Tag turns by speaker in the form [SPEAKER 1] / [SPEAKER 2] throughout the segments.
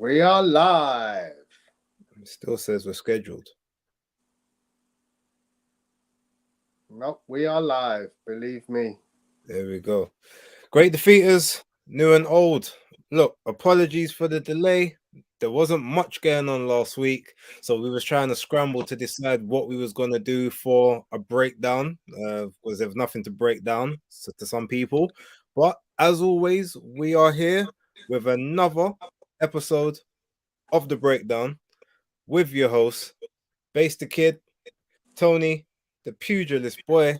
[SPEAKER 1] We are live.
[SPEAKER 2] It still says we're scheduled.
[SPEAKER 1] Nope, we are live. Believe me.
[SPEAKER 2] There we go. Great defeaters, new and old. Look, apologies for the delay. There wasn't much going on last week, so we was trying to scramble to decide what we was going to do for a breakdown, because there's nothing to break down to some people. But as always, we are here with another episode of the breakdown with your hosts, BaseDaKID, Tony, the pugilist boy.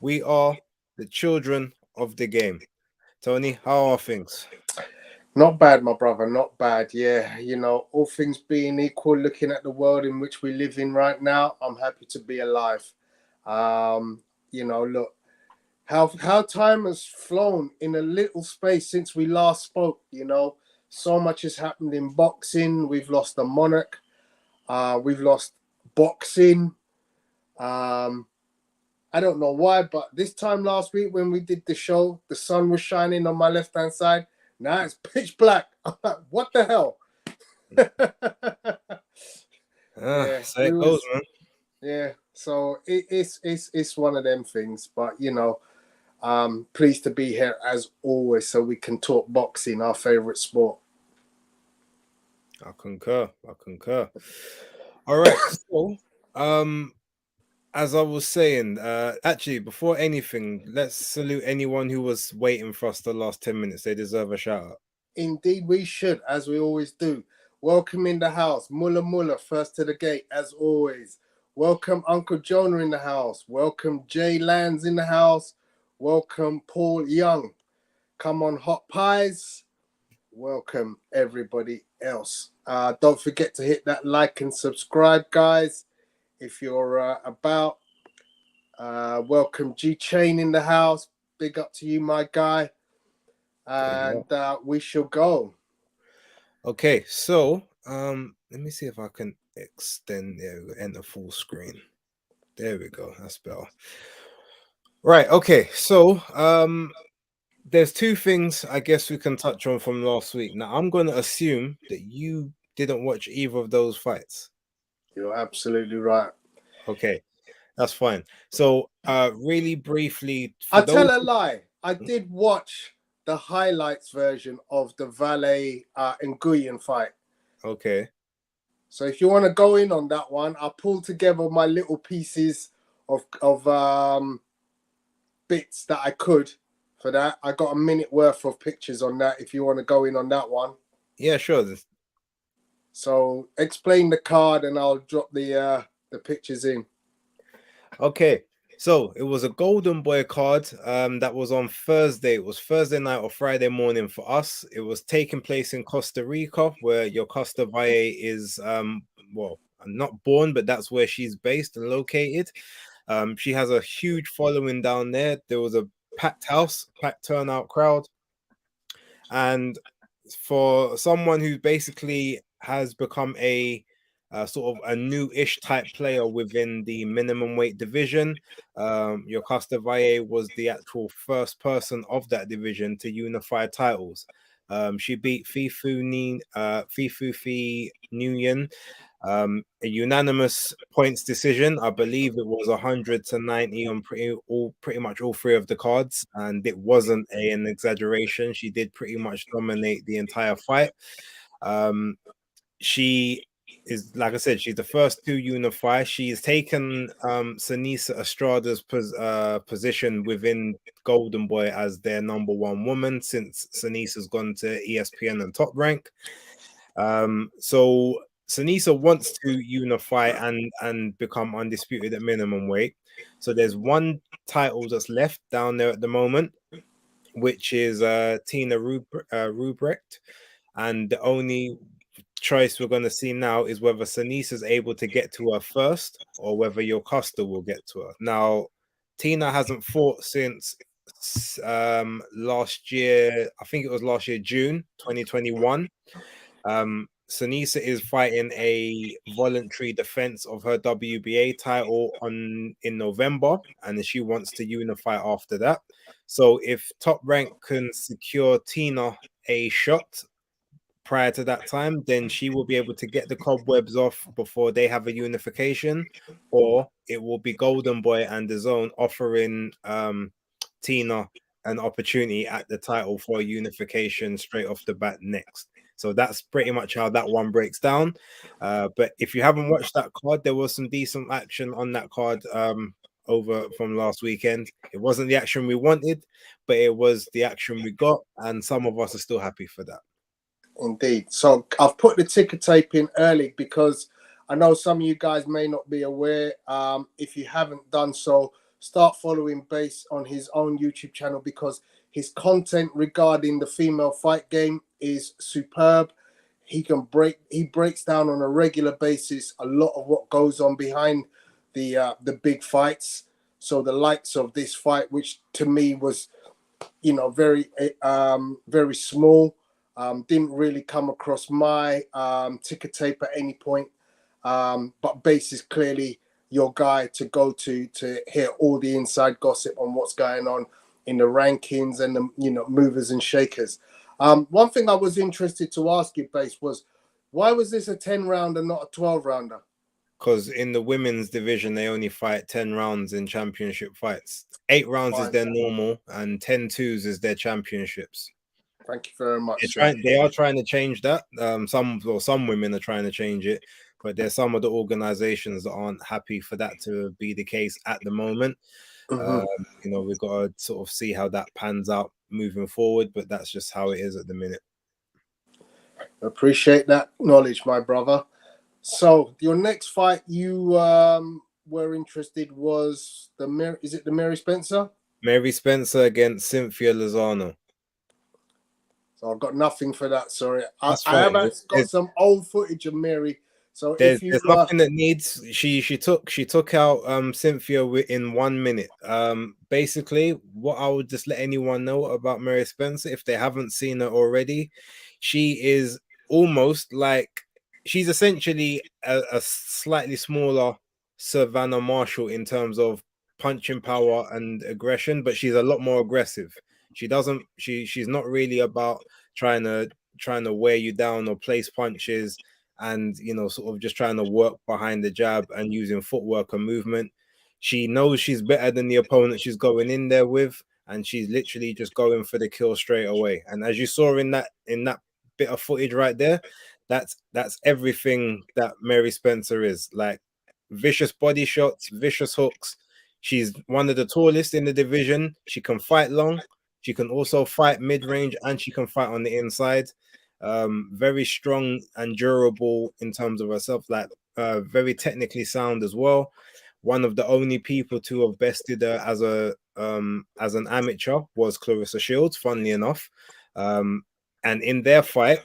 [SPEAKER 2] We are the children of the game. Tony, how are things?
[SPEAKER 1] Not bad, my brother. Not bad. Yeah, all things being equal, looking at the world in which we live in right now, I'm happy to be alive. Look, how time has flown in a little space since we last spoke. So much has happened in boxing. We've lost the monarch. We've lost boxing. I don't know why, but this time last week when we did the show, the sun was shining on my left-hand side. Now it's pitch black. I'm like, what the hell?
[SPEAKER 2] So it goes, man.
[SPEAKER 1] Yeah, so it's one of them things, but pleased to be here as always, so we can talk boxing, our favorite sport.
[SPEAKER 2] I concur. All right, so as I was saying, actually, before anything, let's salute anyone who was waiting for us the last 10 minutes. They deserve a shout out.
[SPEAKER 1] Indeed, we should, as we always do. Welcome in the house, Muller, first to the gate, as always. Welcome Uncle Jonah in the house. Welcome Jay Lands in the house. Welcome Paul Young. Come on, Hot Pies. Welcome everybody else. Don't forget to hit that like and subscribe, guys. If you're about, welcome G Chain in the house. Big up to you, my guy. And we shall go.
[SPEAKER 2] Okay, so let me see if I can extend there, enter full screen. There we go. That's better. Right, okay, so there's two things I guess we can touch on from last week. Now I'm gonna assume that you didn't watch either of those fights.
[SPEAKER 1] You're absolutely right.
[SPEAKER 2] Okay, that's fine. So really briefly,
[SPEAKER 1] I tell a lie. I did watch the highlights version of the Valle Nguyen fight.
[SPEAKER 2] Okay.
[SPEAKER 1] So if you want to go in on that one, I pulled together my little pieces of bits that I could for that. I got a minute worth of pictures on that if you want to go in on that one.
[SPEAKER 2] Yeah, sure.
[SPEAKER 1] So explain the card and I'll drop the pictures in.
[SPEAKER 2] Okay. So it was a Golden Boy card that was on Thursday. It was Thursday night or Friday morning for us. It was taking place in Costa Rica, where Yokasta Valle is well, not born, but that's where she's based and located. She has a huge following down there. There was a packed house, packed turnout crowd. And for someone who basically has become a sort of a new-ish type player within the minimum weight division, Yokasta Valle was the actual first person of that division to unify titles. She beat Fifu Fi Nguyen, a unanimous points decision. I believe it was 100-90 on pretty much all three of the cards, and it wasn't an exaggeration. She did pretty much dominate the entire fight. She is, like I said, she's the first to unify. She's taken Sanisa Estrada's position within Golden Boy as their number one woman since Sanisa's gone to ESPN and Top Rank. So Sanisa wants to unify and become undisputed at minimum weight. So there's one title that's left down there at the moment, which is Tina Ruprecht. And the only choice we're going to see now is whether Sanisa is able to get to her first or whether Yokasta will get to her. Now, Tina hasn't fought since last year. I think it was last year, June 2021. Sanisa is fighting a voluntary defense of her WBA title in November, and she wants to unify after that. So if Top Rank can secure Tina a shot, prior to that time, then she will be able to get the cobwebs off before they have a unification, or it will be Golden Boy and the Zone offering Tina an opportunity at the title for a unification straight off the bat next. So that's pretty much how that one breaks down. But if you haven't watched that card, there was some decent action on that card over from last weekend. It wasn't the action we wanted, but it was the action we got, and some of us are still happy for that.
[SPEAKER 1] Indeed. So I've put the ticker tape in early because I know some of you guys may not be aware. If you haven't done so, start following Base on his own YouTube channel because his content regarding the female fight game is superb. He breaks down on a regular basis a lot of what goes on behind the big fights. So the likes of this fight, which to me was, very very small. Didn't really come across my ticker tape at any point. But Base is clearly your guy to go to hear all the inside gossip on what's going on in the rankings and the movers and shakers. One thing I was interested to ask you, Base, was why was this a 10 rounder, not a 12 rounder?
[SPEAKER 2] Because in the women's division, they only fight 10 rounds in championship fights. 8 rounds is their normal, and 10-2s is their championships.
[SPEAKER 1] Thank you very much.
[SPEAKER 2] They are trying to change that. Some women are trying to change it, but there's some of the organizations that aren't happy for that to be the case at the moment. We've got to sort of see how that pans out moving forward, but that's just how it is at the minute.
[SPEAKER 1] Appreciate that knowledge, my brother. So your next fight you were interested was is it the Mary Spencer?
[SPEAKER 2] Mary Spencer against Cynthia Lozano.
[SPEAKER 1] So I've got nothing for that. Sorry, I have got some old footage of Mary. So
[SPEAKER 2] there's nothing that needs. She took out Cynthia in 1 minute. Basically, what I would just let anyone know about Mary Spencer, if they haven't seen her already, she is almost like she's essentially a slightly smaller Savannah Marshall in terms of punching power and aggression, but she's a lot more aggressive. She's not really about trying to wear you down or place punches and sort of just trying to work behind the jab and using footwork and movement. She knows she's better than the opponent she's going in there with, and she's literally just going for the kill straight away. And as you saw in that bit of footage right there, that's everything that Mary Spencer is. Like, vicious body shots, vicious hooks. She's one of the tallest in the division. She can fight long. She can also fight mid-range, and she can fight on the inside. Very strong and durable in terms of herself, like very technically sound as well. One of the only people to have bested her as an amateur was Clarissa Shields, funnily enough. And in their fight,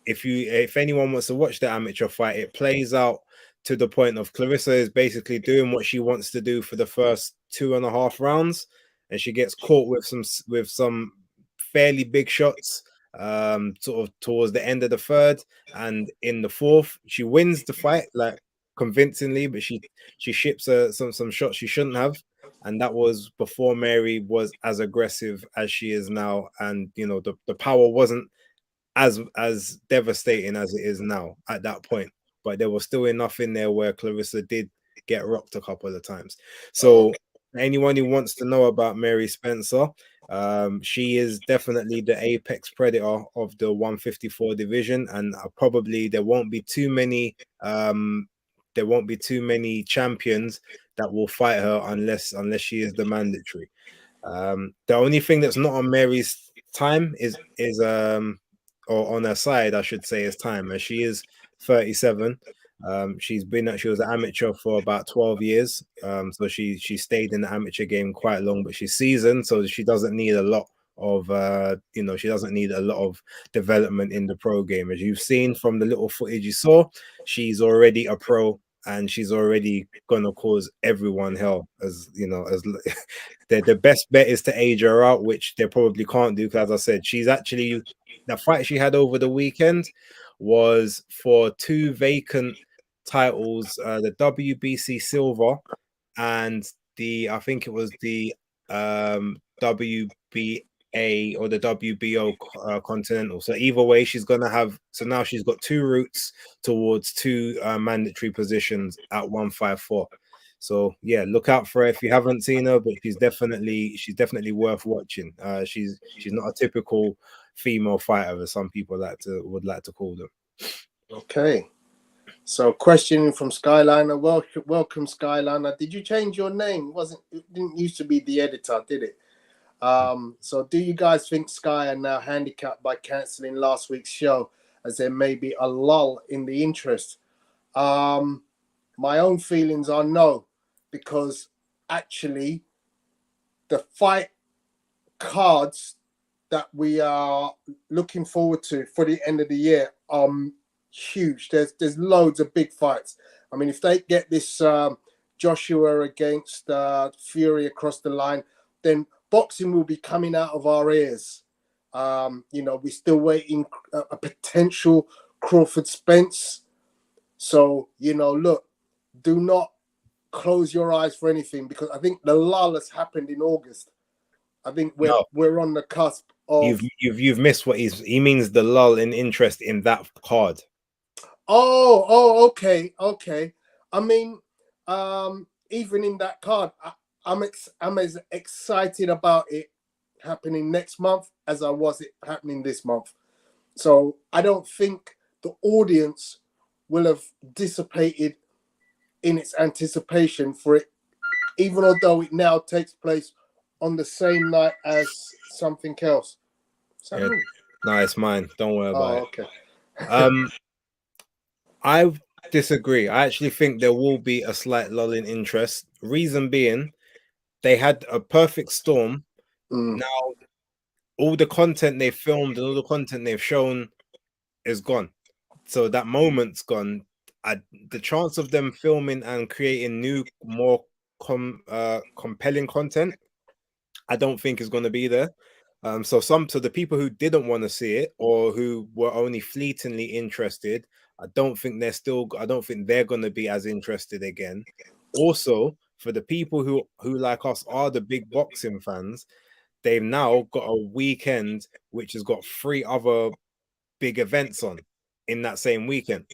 [SPEAKER 2] if anyone wants to watch the amateur fight, it plays out to the point of Clarissa is basically doing what she wants to do for the first 2.5 rounds, and she gets caught with some fairly big shots sort of towards the end of the third, and in the fourth she wins the fight like convincingly, but she ships some shots she shouldn't have, and that was before Mary was as aggressive as she is now, and the power wasn't as devastating as it is now at that point, but there was still enough in there where Clarissa did get rocked a couple of times. So anyone who wants to know about Mary Spencer, she is definitely the apex predator of the 154 division, and probably there won't be too many champions that will fight her unless she is the mandatory. The only thing that's not on Mary's time is or on her side, I should say, is time, as she is 37. She was an amateur for about 12 years. So she stayed in the amateur game quite long, but she's seasoned, so she doesn't need a lot of she doesn't need a lot of development in the pro game. As you've seen from the little footage you saw, she's already a pro, and she's already gonna cause everyone hell. As the best bet is to age her out, which they probably can't do, because as I said, she's actually, the fight she had over the weekend was for 2 vacant titles, the WBC silver and I think it was the WBA WBA or the WBO Continental. So either way, she's gonna have. So now she's got two routes towards two mandatory positions at 154. So yeah, look out for her if you haven't seen her, but she's definitely worth watching. She's not a typical female fighter, as some people would like to call them.
[SPEAKER 1] Okay. So, question from Skyliner. Welcome, Skyliner. Did you change your name? It didn't used to be the editor, did it? So, do you guys think Sky are now handicapped by cancelling last week's show, as there may be a lull in the interest? My own feelings are no, because actually, the fight cards that we are looking forward to for the end of the year are huge. There's loads of big fights. I mean, if they get this Joshua against Fury across the line, then boxing will be coming out of our ears. We're still waiting a potential Crawford Spence. So, look, do not close your eyes for anything, because I think the lull has happened in August. I think we're on the cusp of.
[SPEAKER 2] You've missed what he means. The lull in interest in that card.
[SPEAKER 1] Okay. I mean, even in that card, I'm as excited about it happening next month as I was it happening this month. So I don't think the audience will have dissipated in its anticipation for it, even although it now takes place on the same night as something else.
[SPEAKER 2] Yeah. No, it's mine. Don't worry about
[SPEAKER 1] it.
[SPEAKER 2] Okay. I disagree. I actually think there will be a slight lull in interest. Reason being, they had a perfect storm. Now, all the content they filmed and all the content they've shown is gone. So that moment's gone. The chance of them filming and creating new, more compelling content, I don't think is going to be there. So the people who didn't want to see it or who were only fleetingly interested, I don't think they're going to be as interested again. Also, for the people who like us are the big boxing fans, they've now got a weekend which has got 3 other big events on in that same weekend.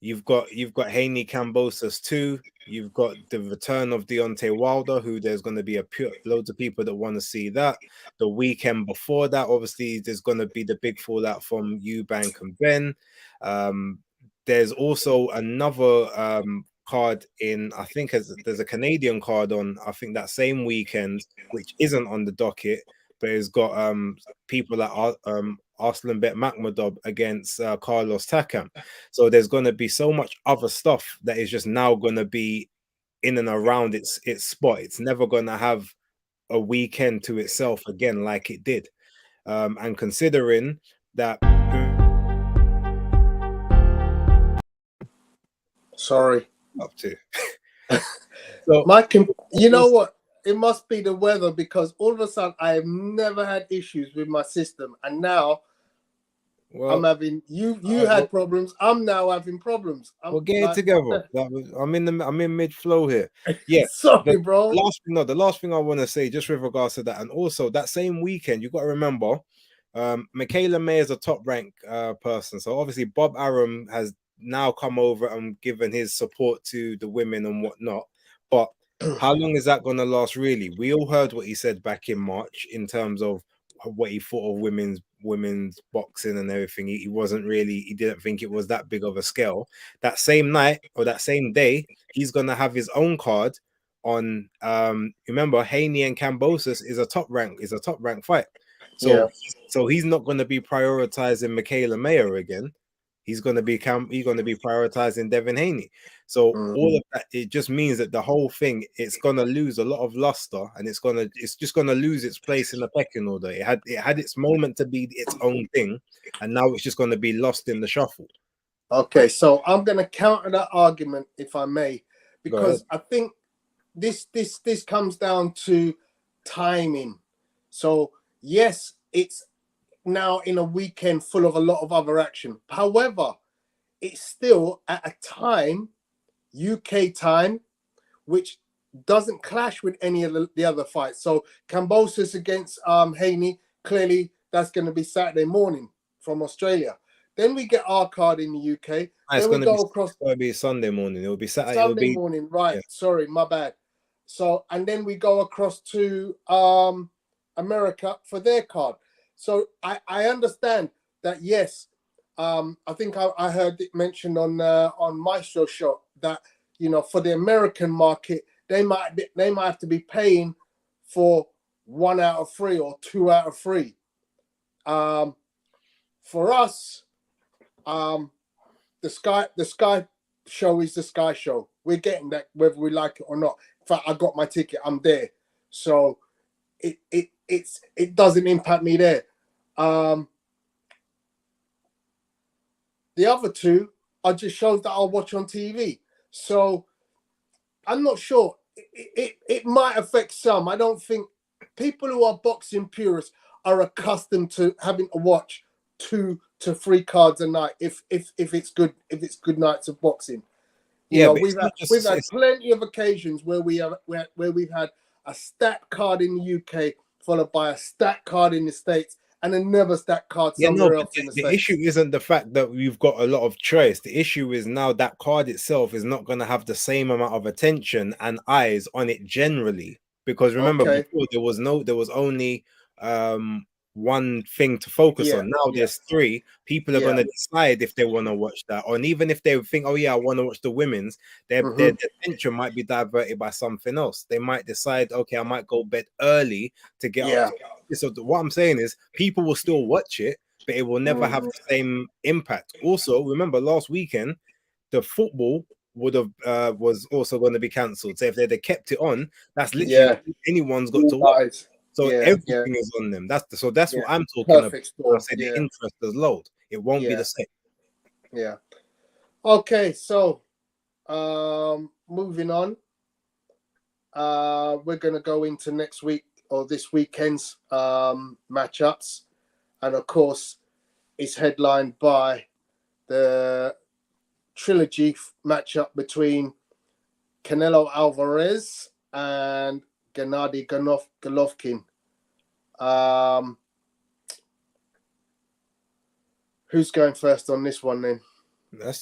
[SPEAKER 2] You've got Haney Kambosos 2. You've got the return of Deontay Wilder, who there's going to be loads of people that want to see that. The weekend before that, obviously, there's going to be the big fallout from Eubank and Ben. There's also another card in, I think there's a Canadian card on, I think that same weekend, which isn't on the docket, but it's got people like Arslanbek Makhmudov against Carlos Takam. So there's going to be so much other stuff that is just now going to be in and around its spot. It's never going to have a weekend to itself again like it did. And considering that...
[SPEAKER 1] Sorry.
[SPEAKER 2] Up to.
[SPEAKER 1] So, you know what? It must be the weather, because all of a sudden I have never had issues with my system, and now I'm having you had problems. I'm now having problems.
[SPEAKER 2] We'll get it together. I'm in mid flow here. Yeah.
[SPEAKER 1] Sorry, bro.
[SPEAKER 2] The last thing I want to say, just with regards to that, and also that same weekend, you got to remember, Michaela May is a top rank person. So obviously Bob Arum has now come over and given his support to the women and whatnot. But how long is that going to last, really? We all heard what he said back in March in terms of what he thought of women's boxing and everything. He didn't think it was that big of a scale. That same night or that same day, he's going to have his own card on. Remember, Haney and Kambosos is a top rank fight. So he's not going to be prioritizing Michaela Mayer again. He's going to be prioritizing Devin Haney. So all of that, it just means that the whole thing, it's going to lose a lot of luster, and it's just going to lose its place in the pecking order. It had its moment to be its own thing, and now it's just going to be lost in the shuffle.
[SPEAKER 1] Okay, so I'm going to counter that argument, if I may, because I think this comes down to timing. So yes, it's now in a weekend full of a lot of other action. However, it's still at a time, UK time, which doesn't clash with any of the other fights. So Kambosos against Haney clearly that's going to be Saturday morning from Australia. Then we get our card in the UK.
[SPEAKER 2] It's
[SPEAKER 1] Then we
[SPEAKER 2] going to be,
[SPEAKER 1] go across
[SPEAKER 2] Sunday morning. It will be Saturday. It will
[SPEAKER 1] Sunday
[SPEAKER 2] be,
[SPEAKER 1] morning, right?
[SPEAKER 2] yeah.
[SPEAKER 1] Sorry, my bad. So, and then we go across to America for their card. So I understand that. Yes, I think I heard it mentioned on Maestro show that, you know, for the American market they might have to be paying for 1 out of 3 or 2 out of 3. For us, the Sky show is the Sky show. We're getting that whether we like it or not. In fact, I got my ticket. I'm there, so it doesn't impact me there. The other two are just shows that I'll watch on TV. So I'm not sure. It might affect some. I don't think people who are boxing purists are accustomed to having to watch 2 to 3 cards a night if it's good nights of boxing. You know,
[SPEAKER 2] but
[SPEAKER 1] we've had plenty of occasions where we've had a stat card in the UK followed by a stat card in the States and another stat card somewhere else in the States.
[SPEAKER 2] The issue isn't the fact that we've got a lot of choice. The issue is now that card itself is not going to have the same amount of attention and eyes on it generally. Because remember, before there was only one thing to focus on. Now there's 3. People are going to decide if they want to watch that, or even if they think, oh yeah, I want to watch the women's, their attention might be diverted by something else. They might decide, okay, I might go bed early to get up. So what I'm saying is, people will still watch it, but it will never have the same impact. Also, remember last weekend, the football would have was also going to be cancelled. So if they'd have kept it on, that's literally anyone's got to watch. So everything is on them. That's what I'm talking about. I say the interest is low. It won't be the same.
[SPEAKER 1] Yeah. Okay, so moving on. We're gonna go into next week or this weekend's matchups, and of course, it's headlined by the trilogy matchup between Canelo Alvarez and Gennady Golovkin. Who's going first on this one then?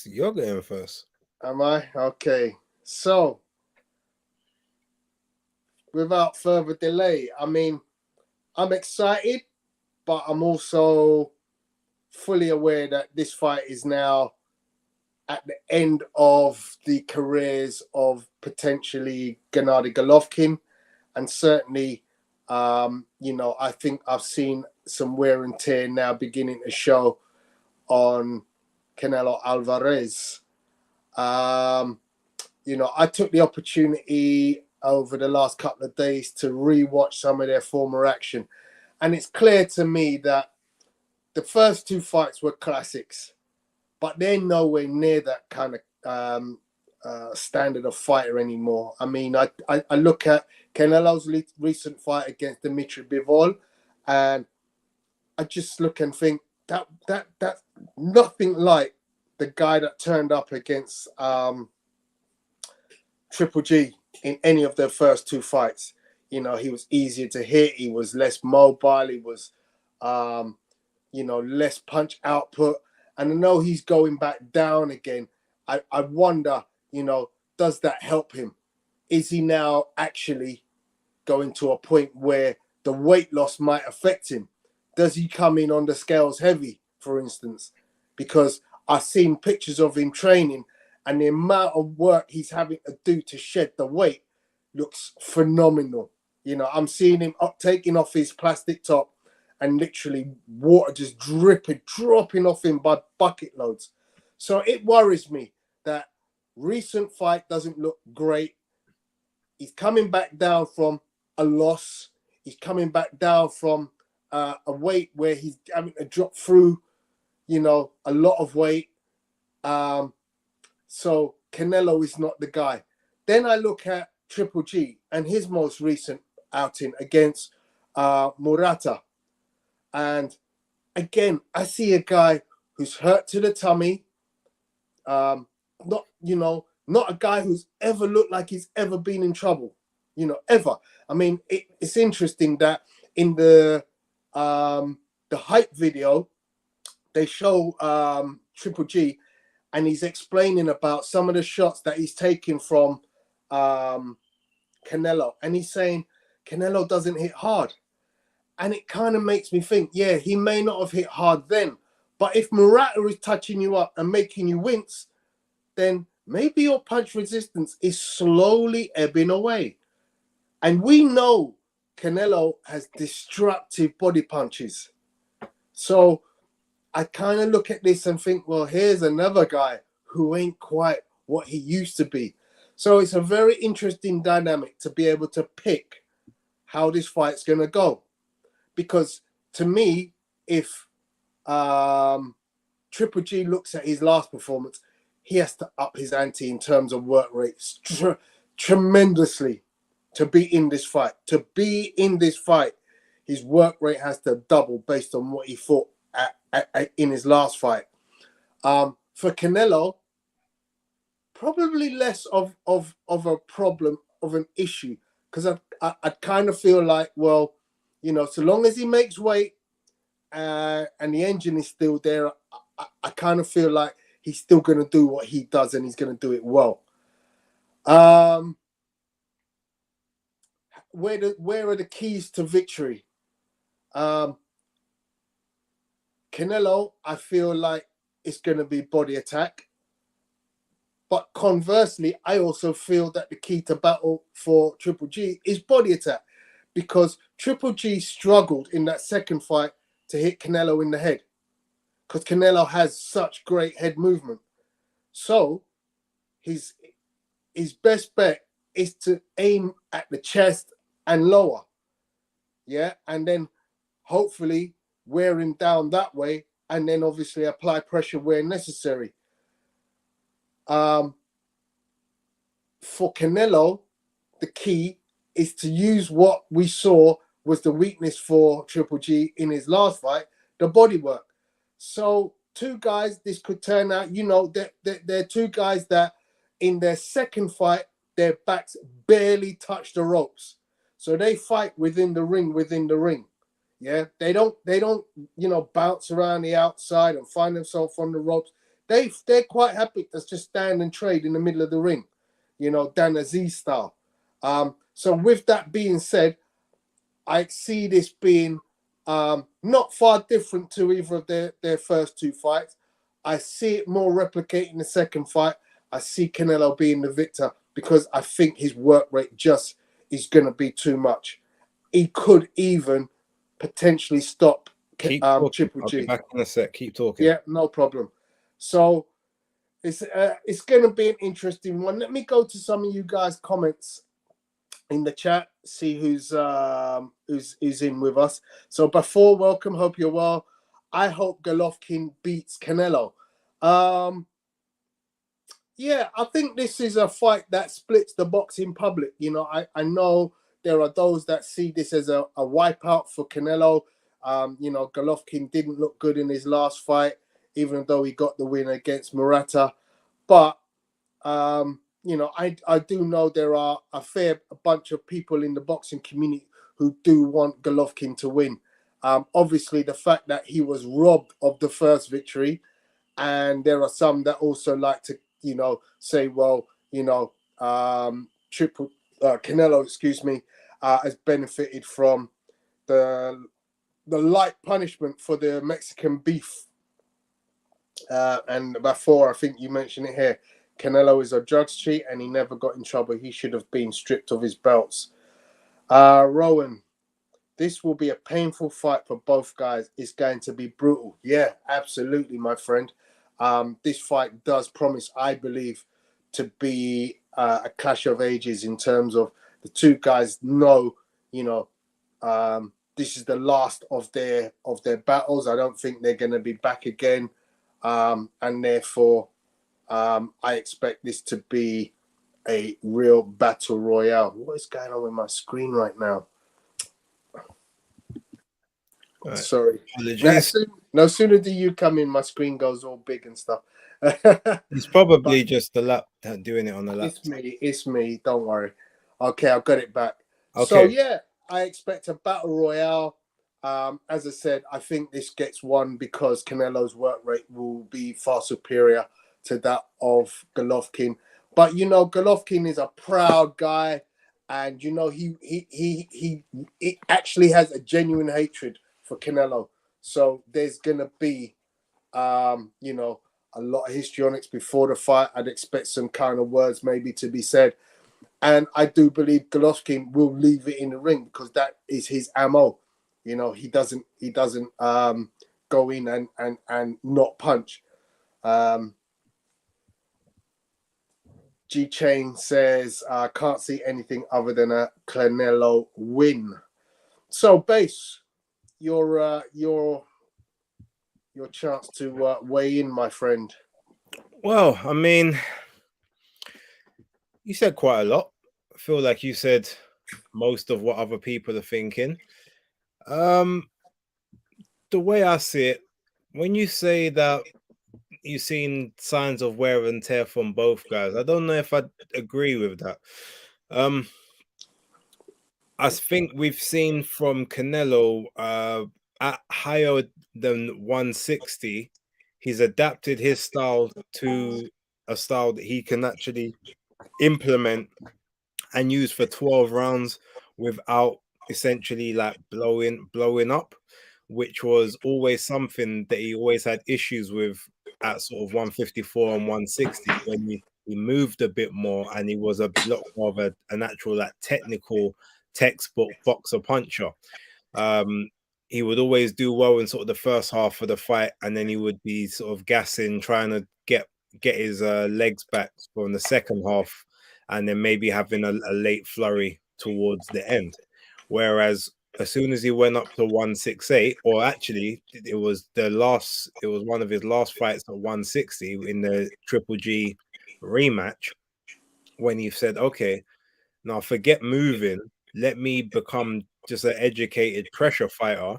[SPEAKER 2] You're going first.
[SPEAKER 1] Am I? Okay. So, without further delay, I mean, I'm excited, but I'm also fully aware that this fight is now at the end of the careers of potentially Gennady Golovkin. And certainly, you know, I think I've seen some wear and tear now beginning to show on Canelo Alvarez. You know, I took the opportunity over the last couple of days to rewatch some of their former action. And it's clear to me that the first 2 fights were classics, but they're nowhere near that kind of standard of fighter anymore. I mean, I look at Canelo's recent fight against Dimitri Bivol, and I just look and think that's nothing like the guy that turned up against Triple G in any of their first 2 fights. You know, he was easier to hit. He was less mobile. He was, you know, less punch output. And I know he's going back down again. I wonder, you know, does that help him? Is he now actually going to a point where the weight loss might affect him? Does he come in on the scales heavy, for instance? Because I've seen pictures of him training, and the amount of work he's having to do to shed the weight looks phenomenal. You know, I'm seeing him taking off his plastic top and literally water just dropping off him by bucket loads. So it worries me that recent fight doesn't look great. He's coming back down from a loss. He's coming back down from a weight where he's having to drop through, you know, a lot of weight. So Canelo is not the guy. Then I look at Triple G and his most recent outing against Murata. And again, I see a guy who's hurt to the tummy. Not a guy who's ever looked like he's ever been in trouble, you know, ever. I mean, it's interesting that in the the hype video, they show Triple G, and he's explaining about some of the shots that he's taking from Canelo, and he's saying Canelo doesn't hit hard. And it kind of makes me think, yeah, he may not have hit hard then, but if Murata is touching you up and making you wince, then maybe your punch resistance is slowly ebbing away. And we know Canelo has destructive body punches. So I kind of look at this and think, well, here's another guy who ain't quite what he used to be. So it's a very interesting dynamic to be able to pick how this fight's going to go. Because to me, if Triple G looks at his last performance, he has to up his ante in terms of work rates tremendously to be in this fight. To be in this fight, his work rate has to double based on what he fought in his last fight. For Canelo, probably less of a problem, of an issue, because I kind of feel like, well, you know, so long as he makes weight and the engine is still there, I kind of feel like he's still going to do what he does, and he's going to do it well. Where are the keys to victory? Canelo, I feel like it's going to be body attack. But conversely, I also feel that the key to battle for Triple G is body attack, because Triple G struggled in that second fight to hit Canelo in the head, because Canelo has such great head movement. So his best bet is to aim at the chest and lower. Yeah. And then hopefully wear him down that way, and then obviously apply pressure where necessary. For Canelo, the key is to use what we saw was the weakness for Triple G in his last fight, the body work. So two guys, this could turn out, you know, they're two guys that in their second fight, their backs barely touch the ropes. So they fight within the ring. Yeah, they don't, you know, bounce around the outside and find themselves on the ropes. They're quite happy to just stand and trade in the middle of the ring, you know, Dan Aziz style. So with that being said, I see this being not far different to either of their first two fights. I see it more replicating the second fight. I see Canelo being the victor, because I think his work rate just is going to be too much. He could even potentially stop Triple G.
[SPEAKER 2] I'll be back in a sec. Keep talking.
[SPEAKER 1] Yeah, no problem. So it's going to be an interesting one. Let me go to some of you guys' comments in the chat, see who's in with us. So before, welcome, hope you're well. I hope Golovkin beats Canelo. Yeah, I think this is a fight that splits the boxing public. You know, I know there are those that see this as a wipeout for Canelo. You know, Golovkin didn't look good in his last fight, even though he got the win against Murata. But, you know, I do know there are a fair bunch of people in the boxing community who do want Golovkin to win. Obviously, the fact that he was robbed of the first victory, and there are some that also like to, you know, say, well, you know, Canelo, excuse me, has benefited from the light punishment for the Mexican beef. And before, I think you mentioned it here, Canelo is a drugs cheat and he never got in trouble. He should have been stripped of his belts. Rowan, this will be a painful fight for both guys. It's going to be brutal. Yeah, absolutely, my friend. This fight does promise, I believe, to be a clash of ages in terms of the two guys know, you know, this is the last of their battles. I don't think they're going to be back again. And therefore, I expect this to be a real battle royale. What is going on with my screen right now? Right. Sorry. No sooner do you come in, my screen goes all big and stuff.
[SPEAKER 2] It's probably just the lap doing it on the laptop.
[SPEAKER 1] It's me. Don't worry. Okay, I've got it back. Okay. So yeah, I expect a battle royale. As I said, I think this gets won because Canelo's work rate will be far superior to that of Golovkin. But you know, Golovkin is a proud guy, and you know he actually has a genuine hatred for Canelo. So there's gonna be you know, a lot of histrionics before the fight. I'd expect some kind of words maybe to be said. And I do believe Golovkin will leave it in the ring because that is his ammo. You know, he doesn't go in and not punch. G Chain says can't see anything other than a Canelo win. So Base, your chance to weigh in, my friend.
[SPEAKER 2] Well, I mean, you said quite a lot. I feel like you said most of what other people are thinking. The way I see it, when you say that you've seen signs of wear and tear from both guys, I don't know if I agree with that. I think we've seen from Canelo at higher than 160, he's adapted his style to a style that he can actually implement and use for 12 rounds without essentially like blowing up, which was always something that he always had issues with at sort of 154 and 160 when he moved a bit more and he was a lot more of an actual like technical textbook boxer puncher. He would always do well in sort of the first half of the fight, and then he would be sort of gassing, trying to get his legs back from the second half, and then maybe having a late flurry towards the end. Whereas as soon as he went up to 168, or actually it was one of his last fights at 160 in the Triple G rematch, when he said, okay, now forget moving, let me become just an educated pressure fighter.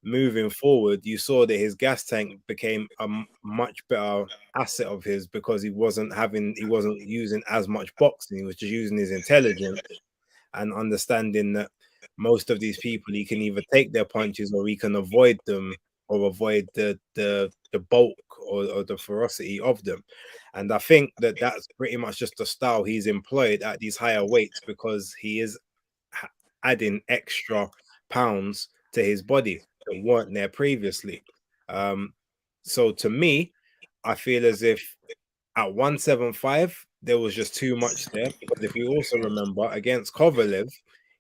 [SPEAKER 2] Moving forward, you saw that his gas tank became a much better asset of his because he wasn't using as much boxing. He was just using his intelligence and understanding that most of these people, he can either take their punches or he can avoid them or avoid the bulk or the ferocity of them. And I think that that's pretty much just the style he's employed at these higher weights because he is adding extra pounds to his body that weren't there previously. So to me, I feel as if at 175 there was just too much there. Because if you also remember against Kovalev,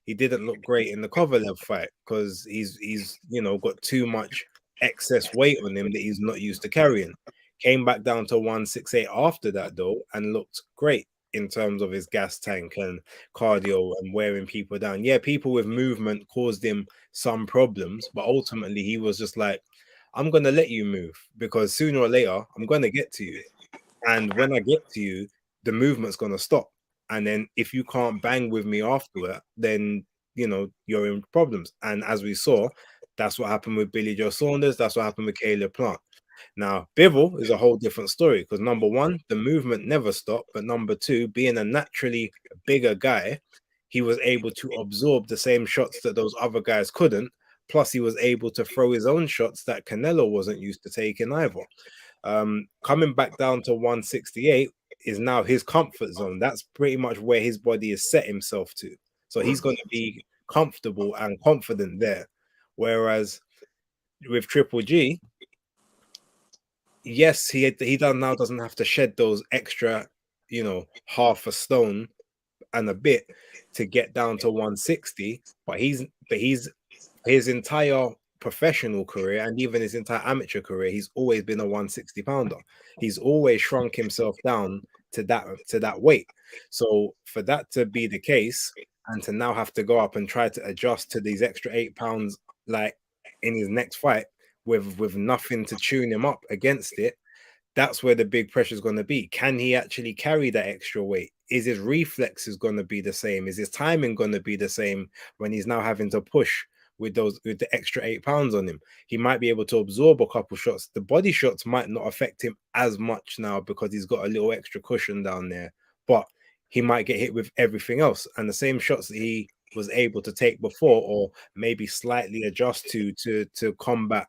[SPEAKER 2] he didn't look great in the Kovalev fight because he's got too much excess weight on him that he's not used to carrying. Came back down to 168 after that though and looked great in terms of his gas tank and cardio and wearing people down. Yeah, people with movement caused him some problems, but ultimately he was just like, I'm going to let you move because sooner or later I'm going to get to you. And when I get to you, the movement's going to stop. And then if you can't bang with me after it, then, you're in problems. And as we saw, that's what happened with Billy Joe Saunders. That's what happened with Caleb Plant. Now, Bivol is a whole different story because number one, the movement never stopped. But number two, being a naturally bigger guy, he was able to absorb the same shots that those other guys couldn't. Plus, he was able to throw his own shots that Canelo wasn't used to taking either. Coming back down to 168 is now his comfort zone. That's pretty much where his body has set himself to. So he's going to be comfortable and confident there. Whereas with Triple G, yes, he doesn't have to shed those extra, half a stone and a bit to get down to 160. But his entire professional career and even his entire amateur career, he's always been a 160 pounder. He's always shrunk himself down to that weight. So for that to be the case and to now have to go up and try to adjust to these extra 8 pounds like in his next fight with nothing to tune him up against it, that's where the big pressure is going to be. Can he actually carry that extra weight? Is his reflexes going to be the same? Is his timing going to be the same when he's now having to push with the extra 8 pounds on him? He might be able to absorb a couple shots. The body shots might not affect him as much now because he's got a little extra cushion down there, but he might get hit with everything else. And the same shots that he was able to take before, or maybe slightly adjust to combat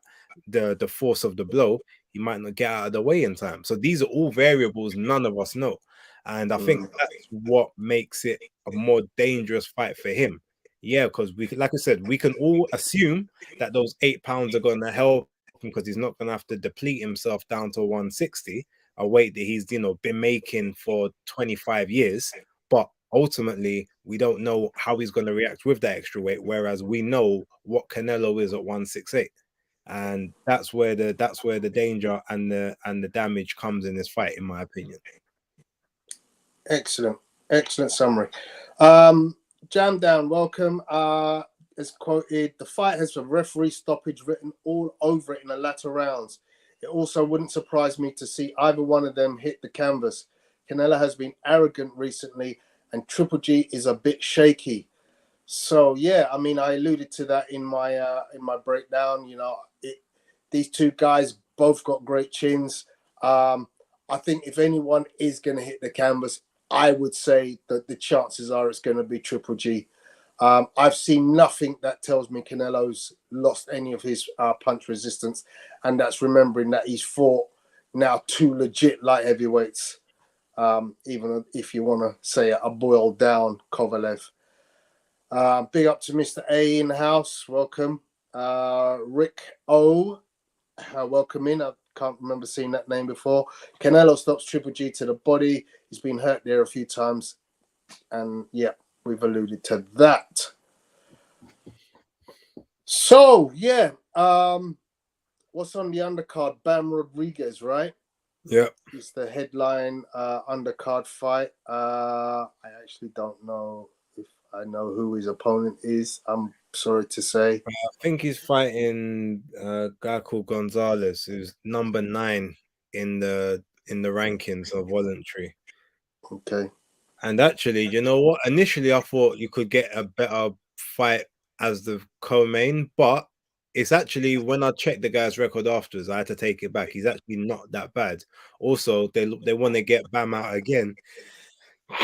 [SPEAKER 2] the force of the blow, he might not get out of the way in time. So these are all variables none of us know. And I think that's what makes it a more dangerous fight for him. Yeah, because we, like I said, we can all assume that those 8 pounds are going to help him because he's not going to have to deplete himself down to 160, a weight that he's, been making for 25 years. But ultimately, we don't know how he's going to react with that extra weight, whereas we know what Canelo is at 168. And that's where the danger and the damage comes in this fight, in my opinion.
[SPEAKER 1] Excellent summary. Jam Down, welcome. As quoted, the fight has a referee stoppage written all over it in the latter rounds. It also wouldn't surprise me to see either one of them hit the canvas. Canelo has been arrogant recently, and Triple G is a bit shaky. So yeah, I mean, I alluded to that in my breakdown. These two guys both got great chins. I think if anyone is going to hit the canvas, I would say that the chances are it's going to be Triple G. I've seen nothing that tells me Canelo's lost any of his punch resistance, and that's remembering that he's fought now two legit light heavyweights, even if you want to say a boiled down Kovalev. Big up to Mr. A in the house. Welcome. Rick O. Welcome in. I can't remember seeing that name before. Canelo stops Triple G to the body. He's been hurt there a few times. And yeah, we've alluded to that. So, yeah. What's on the undercard? Bam Rodriguez, right?
[SPEAKER 2] Yeah.
[SPEAKER 1] It's the headline undercard fight. I actually don't know if I know who his opponent is. I'm sorry to say.
[SPEAKER 2] I think he's fighting a guy called Gonzalez, who's number 9 in the rankings of voluntary.
[SPEAKER 1] Okay.
[SPEAKER 2] And actually, you know what? Initially, I thought you could get a better fight as the co-main, but it's actually, when I checked the guy's record afterwards, I had to take it back. He's actually not that bad. Also, they want to get Bam out again. They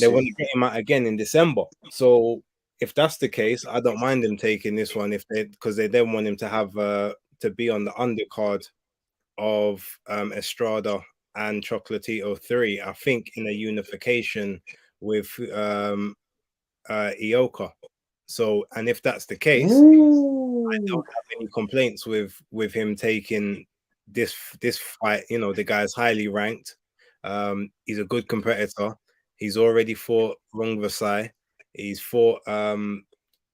[SPEAKER 2] want to get him out again in December. So if that's the case, I don't mind him taking this one because they then want him to have to be on the undercard of Estrada and Chocolatito 3, I think, in a unification with Ioka. So, and if that's the case, I don't have any complaints with him taking this fight. The guy's highly ranked. He's a good competitor. He's already fought Rung Versailles. He's fought who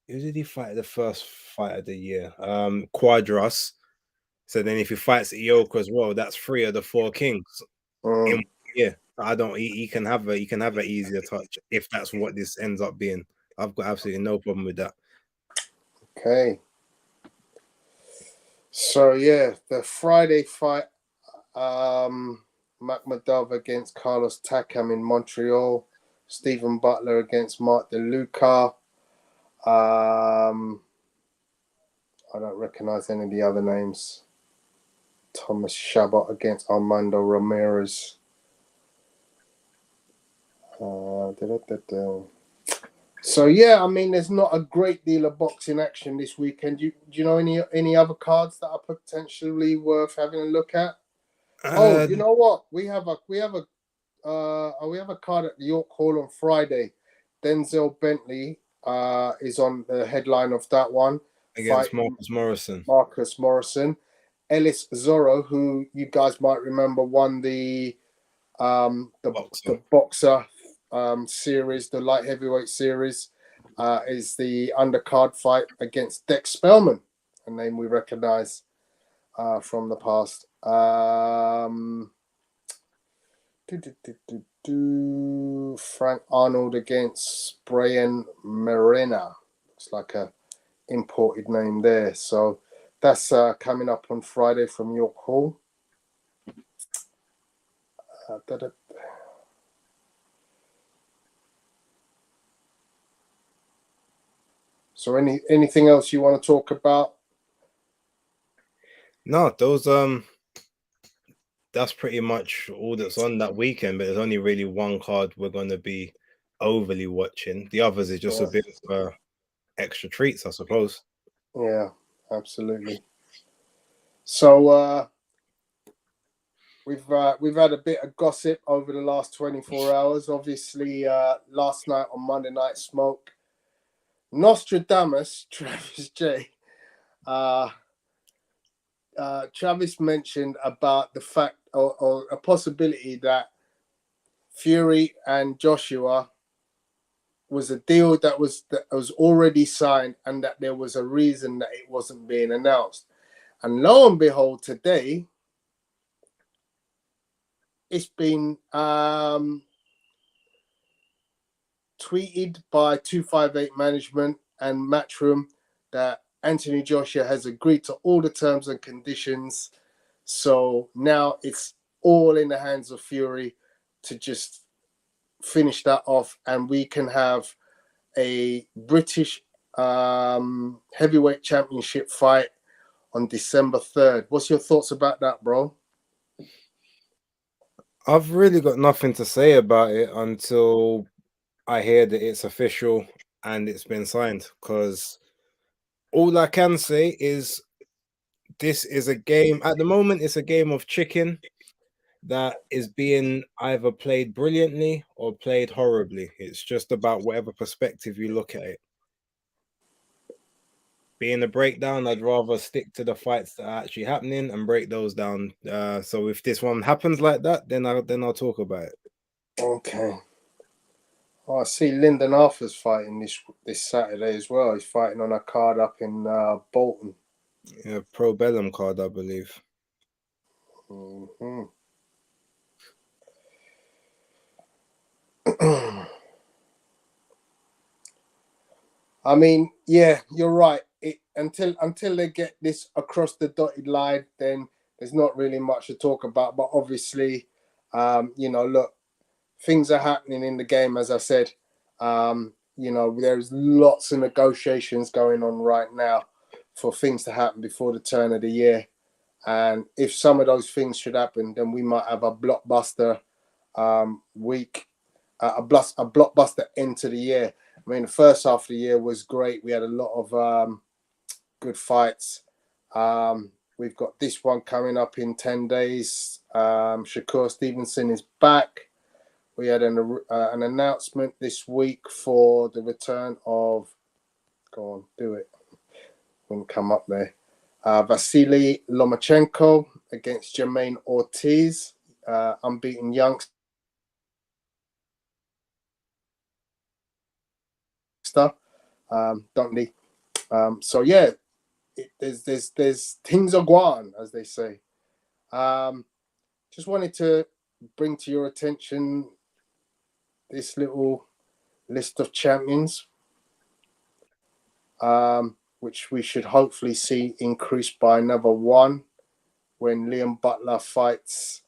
[SPEAKER 2] did he fight the first fight of the year? Quadras. So then if he fights Ioka as well, that's 3 of the 4 kings. Yeah, I don't. He can have an easier touch if that's what this ends up being. I've got absolutely no problem with that.
[SPEAKER 1] Okay. So yeah, the Friday fight, Makhmudov against Carlos Takam in Montreal, Stephen Butler against Mark DeLuca. I don't recognize any of the other names. Thomas Chabot against Armando Ramirez. So yeah, I mean, there's not a great deal of boxing action this weekend. Do you know any other cards that are potentially worth having a look at? You know what? We have a card at the York Hall on Friday. Denzel Bentley is on the headline of that one
[SPEAKER 2] against Marcus Morrison.
[SPEAKER 1] Ellis Zorro, who you guys might remember, won the boxer series, the light heavyweight series, is the undercard fight against Dex Spellman, a name we recognize from the past. Frank Arnold against Brian Marina. Looks like a imported name there. So that's coming up on Friday from York Hall. So anything else you want to talk about?
[SPEAKER 2] No, those that's pretty much all that's on that weekend, but there's only really one card we're going to be overly watching. The others is just a bit of extra treats, I suppose.
[SPEAKER 1] Yeah, absolutely. So we've had a bit of gossip over the last 24 hours. Obviously, last night on Monday Night Smoke, Nostradamus, Travis J. Travis mentioned about the fact or a possibility that Fury and Joshua was a deal that was already signed, and that there was a reason that it wasn't being announced. And lo and behold, today it's been tweeted by 258 Management and Matchroom that Anthony Joshua has agreed to all the terms and conditions. So now it's all in the hands of Fury to just finish that off, and we can have a British heavyweight championship fight on December 3rd. What's your thoughts about that, bro?
[SPEAKER 2] I've really got nothing to say about it until I hear that it's official and it's been signed, because all I can say is this is a game at the moment. It's a game of chicken that is being either played brilliantly or played horribly. It's just about whatever perspective you look at it. Being a breakdown, I'd rather stick to the fights that are actually happening and break those down. So if this one happens like that, then I'll talk about it.
[SPEAKER 1] Okay. Oh, I see Lyndon Arthur's fighting this Saturday as well. He's fighting on a card up in Bolton.
[SPEAKER 2] Yeah, Pro Bellum card, I believe.
[SPEAKER 1] Mm-hmm. I mean, yeah, you're right. Until they get this across the dotted line, then there's not really much to talk about. But obviously, look, things are happening in the game, as I said. There's lots of negotiations going on right now for things to happen before the turn of the year. And if some of those things should happen, then we might have a blockbuster week, a blockbuster end to the year. I mean, the first half of the year was great. We had a lot of good fights. We've got this one coming up in 10 days. Shakur Stevenson is back. We had an announcement this week for the return of, go on, do it. Wouldn't come up there. Vasily Lomachenko against Jermaine Ortiz, unbeaten youngster. Don't need. So yeah, there's things are going, as they say. Just wanted to bring to your attention this little list of champions, which we should hopefully see increased by another one when Liam Butler fights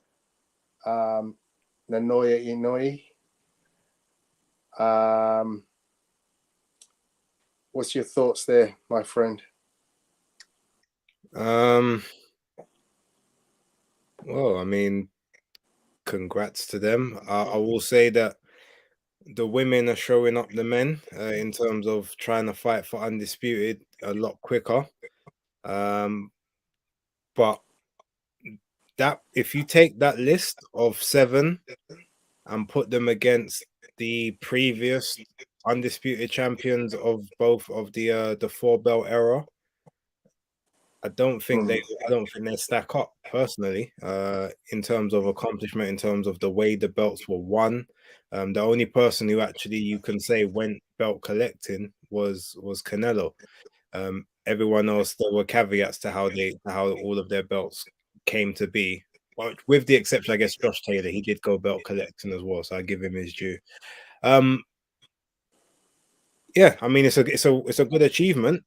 [SPEAKER 1] Naoya Inoue. What's your thoughts there, my friend?
[SPEAKER 2] Well, I mean, congrats to them. I will say that the women are showing up the men in terms of trying to fight for undisputed a lot quicker. But that if you take that list of 7 and put them against the previous undisputed champions of both of the 4-belt era, I don't think they stack up personally in terms of accomplishment, in terms of the way the belts were won. The only person who actually you can say went belt collecting was Canelo. Everyone else, there were caveats to how all of their belts came to be. Well, with the exception, I guess, Josh Taylor, he did go belt collecting as well, so I give him his due. Yeah, I mean, it's a good achievement.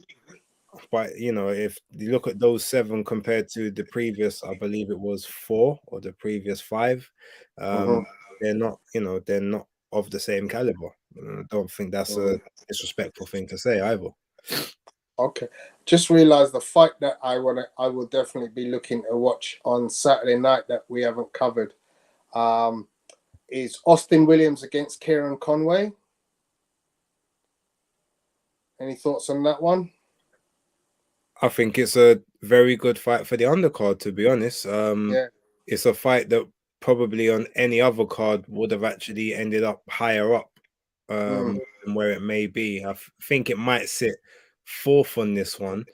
[SPEAKER 2] But if you look at those 7 compared to the previous, I believe it was 4 or the previous 5, they're not of the same caliber. I don't think that's a disrespectful thing to say either.
[SPEAKER 1] Okay, just realized the fight that I will definitely be looking to watch on Saturday night that we haven't covered is Austin Williams against Kieran Conway. Any thoughts on that one?
[SPEAKER 2] I think it's a very good fight for the undercard, to be honest.
[SPEAKER 1] Yeah.
[SPEAKER 2] It's a fight that probably on any other card would have actually ended up higher up than where it may be. I think it might sit fourth on this one,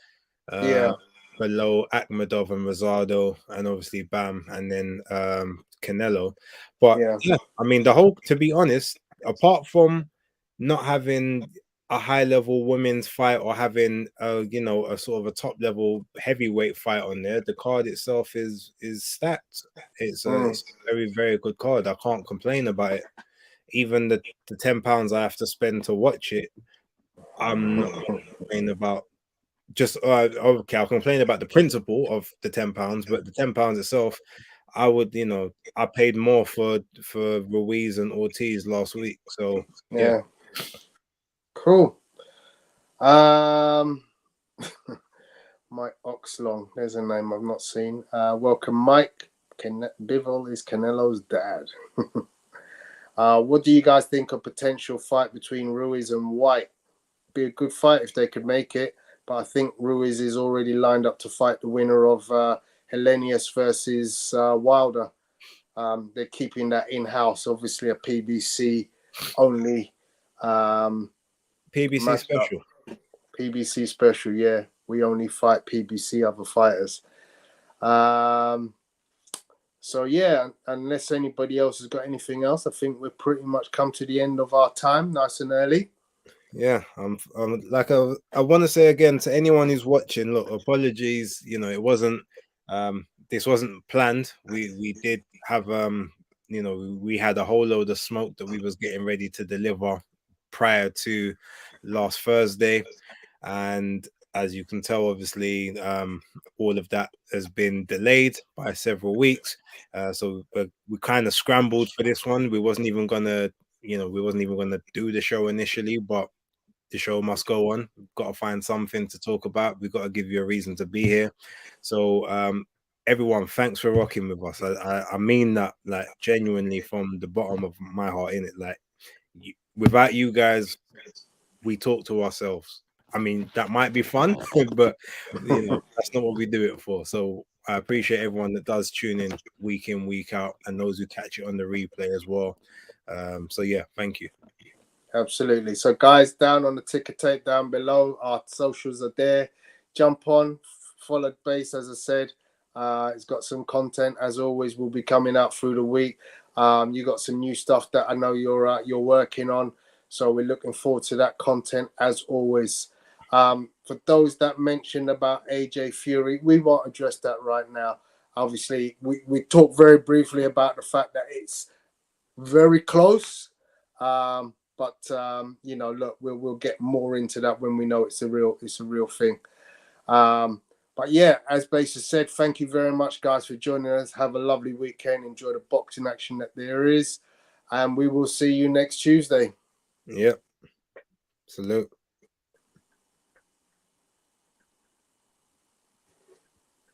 [SPEAKER 1] Yeah.
[SPEAKER 2] below Akhmedov and Rosado, and obviously Bam, and then Canelo. But
[SPEAKER 1] Yeah.
[SPEAKER 2] yeah, I mean, the whole, to be honest, apart from not having a high level women's fight or having you know, a sort of a top level heavyweight fight on there, the card itself is stacked. It's a very, very good card. I can't complain about it. Even the £10 I have to spend to watch it, I'm not complaining about. Just okay, I'll complain about the principle of the £10, but the £10 itself, I would, you know, I paid more for Ruiz and Ortiz last week. So yeah.
[SPEAKER 1] Cool. Mike Oxlong, there's a name I've not seen. Welcome, Mike. Bivol is Canelo's dad. What do you guys think of potential fight between Ruiz and White? Be a good fight if they could make it, but I think Ruiz is already lined up to fight the winner of Helenius versus Wilder. They're keeping that in-house, obviously a PBC only
[SPEAKER 2] PBC special.
[SPEAKER 1] PBC special, yeah. We only fight PBC other fighters. So yeah, unless anybody else has got anything else, I think we've pretty much come to the end of our time, nice and early.
[SPEAKER 2] Yeah, I'm like I want to say again to anyone who's watching, look, apologies, you know, it wasn't this wasn't planned. We did have you know, we had a whole load of smoke that we was getting ready to deliver prior to last Thursday, and as you can tell, obviously all of that has been delayed by several weeks. So we kind of scrambled for this one. We wasn't even gonna, you know, we wasn't even gonna do the show initially, but the show must go on. We've got to find something to talk about. We've got to give you a reason to be here. So everyone, thanks for rocking with us. I mean that, like, genuinely from the bottom of my heart, in it. Like, without you guys, we talk to ourselves. I mean, that might be fun, but you know, that's not what we do it for. So I appreciate everyone that does tune in, week out, and those who catch it on the replay as well. So yeah, thank you.
[SPEAKER 1] Absolutely. So guys, down on the ticker tape down below, our socials are there. Jump on, follow Base, as I said. It's got some content, as always, will be coming out through the week. You got some new stuff that I know you're working on, so we're looking forward to that content as always. For those that mentioned about AJ Fury, we won't address that right now. Obviously, we talked very briefly about the fact that it's very close. But you know, look, we'll get more into that when we know it's a real thing. But yeah, as Basis said, thank you very much, guys, for joining us. Have a lovely weekend. Enjoy the boxing action that there is, and we will see you next Tuesday.
[SPEAKER 2] Yep. Salute.